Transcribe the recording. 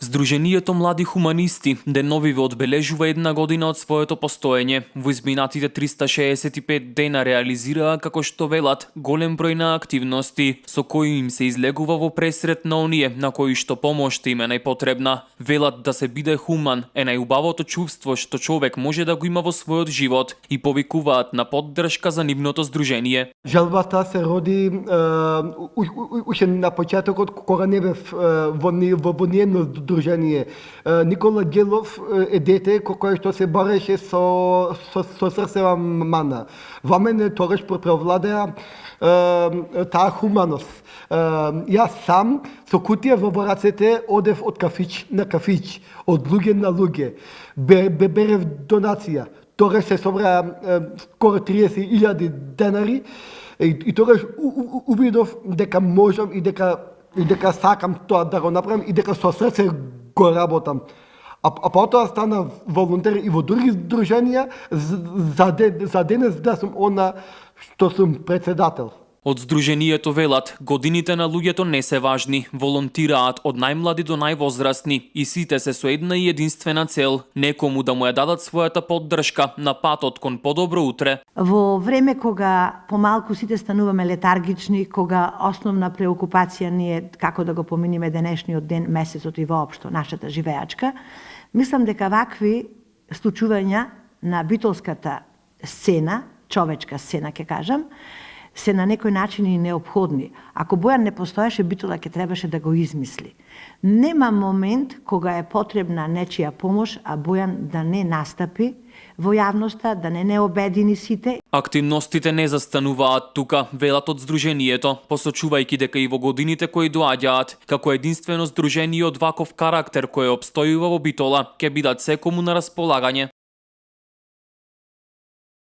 Здруженијето Млади хуманисти деновиве одбележува една година од своето постоење. Во изминатите 365 дена реализираа, како што велат, голем број на активности, со кои им се излегува во пресрет на оние на кои што помошта им е најпотребна. Велат да се биде хуман е најубавото чувство што човек може да го има во својот живот и повикуваат на поддршка за нивното здружение. Жалбата се роди уште на почетокот кога не бев во ниедно здружение. Никола Гелов е дете кој што се бореше со срцева мана. Во мене тогаш превладеа таа хуманост. Јас сам со кутија во рацете одев од кафич на кафич, од луѓе на луѓе. Берев донација. Тогаш се собраа скоро 30.000 денари и тогаш увидов дека можам и дека сакам тоа да го направам и дека со срце го работам. А потоа стана волонтер и во други здруженија за денес да сум она што сум председател. Од здруженијето велат, годините на луѓето не се важни, волонтираат од најмлади до највозрастни и сите се со една и единствена цел, некому да му ја дадат својата поддршка на патот кон подобро утре. Во време кога помалку сите стануваме летаргични, кога основна преокупација ни е како да го поминиме денешниот ден, месецот и воопшто нашата живеачка, мислам дека вакви случувања на битолската сцена, човечка сцена ќе кажам, се на некој начин и неопходни. Ако Бојан не постоеше, Битола ќе требаше да го измисли. Нема момент кога е потребна нечија помош, а Бојан да не настапи во јавноста, да не обедини сите. Активностите не застануваат тука, велат од здруженијето, посочувајќи дека и во годините кои доаѓаат, како единствено здружение од ваков карактер кој обстојува во Битола, ќе бидат секому на располагање.